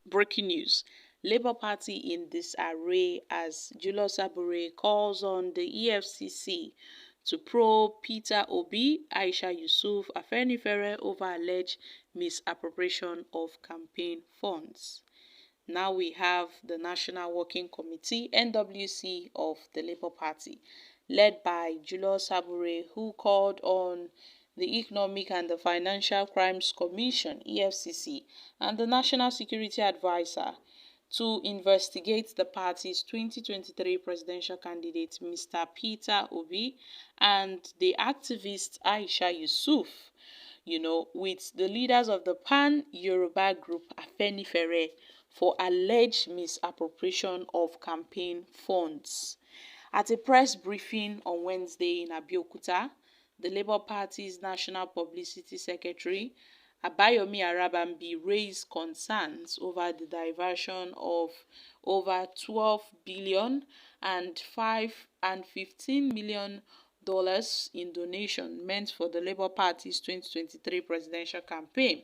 Breaking news. Labour Party in disarray as Julius Sabure calls on the EFCC to probe Peter Obi, Aisha Yesufu, Afenifere over alleged misappropriation of campaign funds. Now we have the National Working Committee (NWC) of the Labour Party, led by Julius Sabure, who called on the Economic and the Financial Crimes Commission (EFCC) and the National Security Advisor to investigate the party's 2023 presidential candidate Mr. Peter Obi and the activist Aisha Yesufu, with the leaders of the Pan-Yoruba group Afenifere for alleged misappropriation of campaign funds. At a press briefing on Wednesday in Abeokuta, the Labour Party's National Publicity Secretary, Abayomi Arabambi, raised concerns over the diversion of over 12 billion and $15 million in donation meant for the Labour Party's 2023 presidential campaign.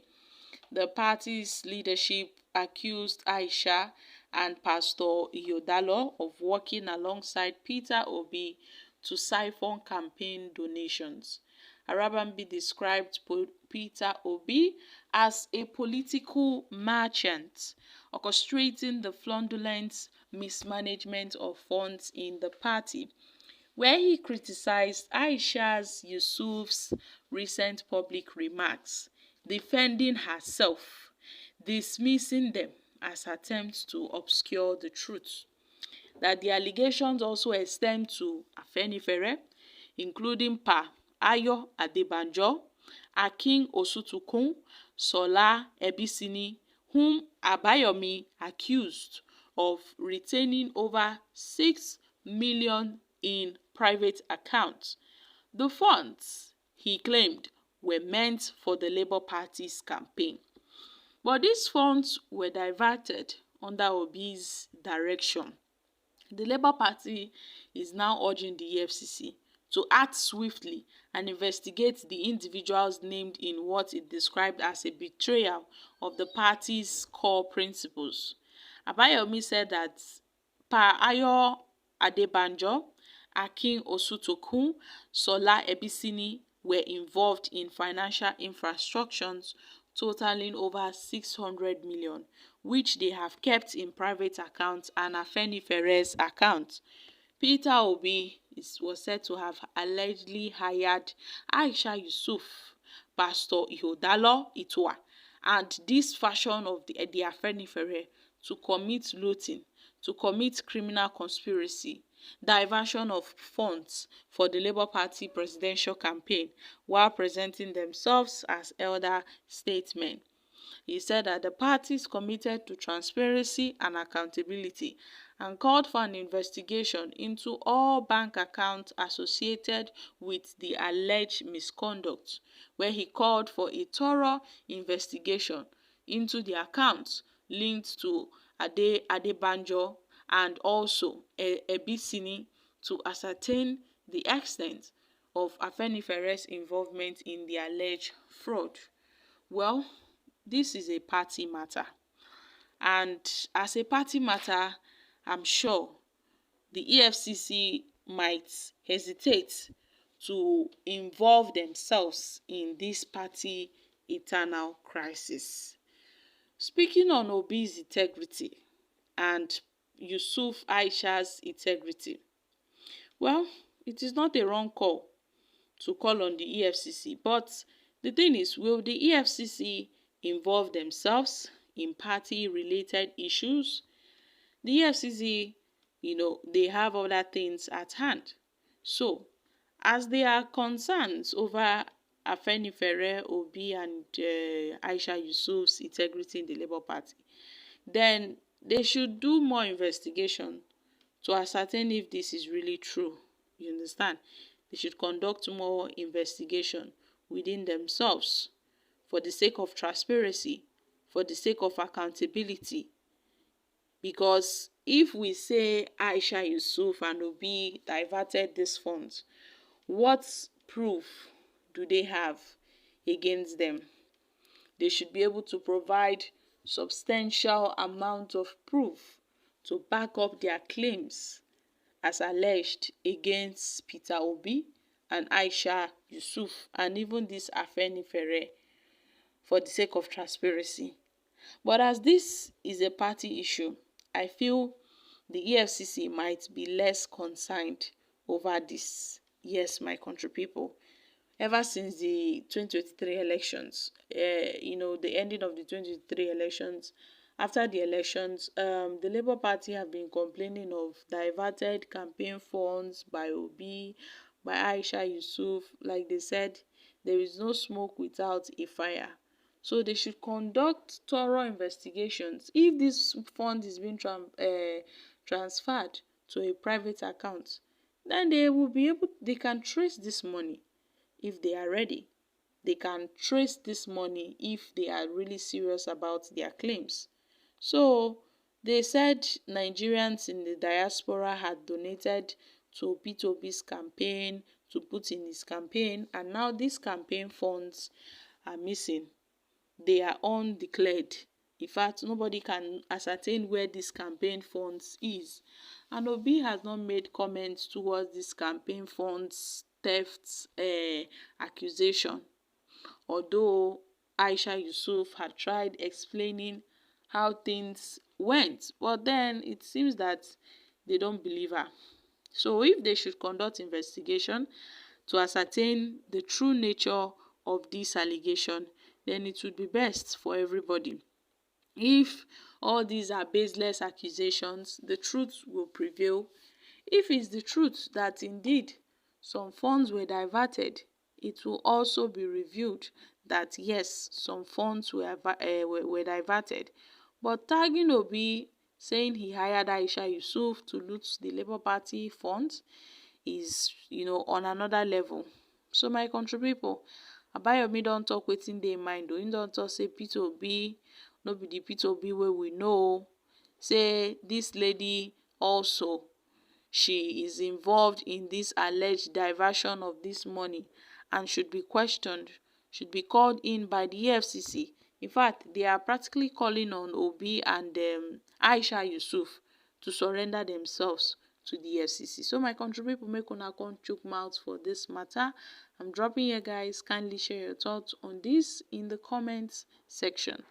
The party's leadership accused Aisha and Pastor Ihodalo of working alongside Peter Obi to siphon campaign donations. Arabambi described Peter Obi as a political merchant, orchestrating the fraudulent mismanagement of funds in the party, where he criticized Aisha Yesufu's recent public remarks, defending herself, dismissing them as attempts to obscure the truth. That the allegations also extend to Afenifere, including Pa Ayo Adebanjo, Akin Osutukun, Sola Ebisini, whom Abayomi accused of retaining over 6 million in private accounts. The funds, he claimed, were meant for the Labour Party's campaign. But these funds were diverted under Obi's direction. The Labour Party is now urging the EFCC to act swiftly and investigate the individuals named in what it described as a betrayal of the party's core principles. Abayomi said that Pa Ayo Adebanjo, Akin Osutokun, Sola Ebisini were involved in financial infractions totaling over 600 million, which they have kept in private accounts and Afenifere's account. Peter Obi was said to have allegedly hired Aisha Yesufu, Pastor Ihodalo Itwa, and this faction of the Afenifere to commit looting, to commit criminal conspiracy, diversion of funds for the Labour Party presidential campaign while presenting themselves as elder statesmen. He said that the party is committed to transparency and accountability and called for an investigation into all bank accounts associated with the alleged misconduct, where he called for a thorough investigation into the accounts linked to Adebanjo and also Ebisini to ascertain the extent of Afenifere's involvement in the alleged fraud. Well, this is a party matter, and as a party matter, I'm sure the EFCC might hesitate to involve themselves in this party eternal crisis. Speaking on Obi's integrity and Yesufu Aisha's integrity, well, it is not a wrong call to call on the EFCC, but the thing is, will the EFCC involve themselves in party-related issues? The EFCC, they have other things at hand. So, as there are concerns over Afenifere, Obi, and Aisha Yesufu's integrity in the Labour Party, then they should do more investigation to ascertain if this is really true. You understand? They should conduct more investigation within themselves for the sake of transparency, for the sake of accountability. Because if we say Aisha Yesufu and Obi diverted these funds, what proof do they have against them? They should be able to provide substantial amount of proof to back up their claims as alleged against Peter Obi and Aisha Yesufu and even this Afenifere for the sake of transparency. But as this is a party issue, I feel the EFCC might be less concerned over this. Yes, my country people. Ever since the 2023 elections, the ending of the 2023 elections, after the elections, the Labour Party have been complaining of diverted campaign funds by Obi, by Aisha Yesufu. Like they said, there is no smoke without a fire. So they should conduct thorough investigations. If this fund is being transferred to a private account, then they can trace this money if they are ready. They can trace this money if they are really serious about their claims. So they said Nigerians in the diaspora had donated to P2B's campaign, to put in his campaign, and now these campaign funds are missing. They are undeclared. In fact, nobody can ascertain where this campaign funds is. And Obi has not made comments towards this campaign funds theft accusation. Although Aisha Yesufu had tried explaining how things went, but then it seems that they don't believe her. So if they should conduct investigation to ascertain the true nature of this allegation, then it would be best for everybody. If all these are baseless accusations, the truth will prevail. If it's the truth that indeed some funds were diverted, it will also be revealed that yes, some funds were diverted. But tagging Obi, saying he hired Aisha Yesufu to loot the Labour Party funds, is on another level. So my country people, Abayomi don talk wetin dey im mind o. Im don talk say Peter Obi no be the Peter Obi wey we know. Say this lady also, she is involved in this alleged diversion of this money and should be questioned, should be called in by the EFCC. In fact, they are practically calling on Obi and Aisha Yesufu to surrender themselves to the EFCC. So my country people, make una come chook mouth for this matter. I'm dropping here, guys. Kindly share your thoughts on this in the comments section.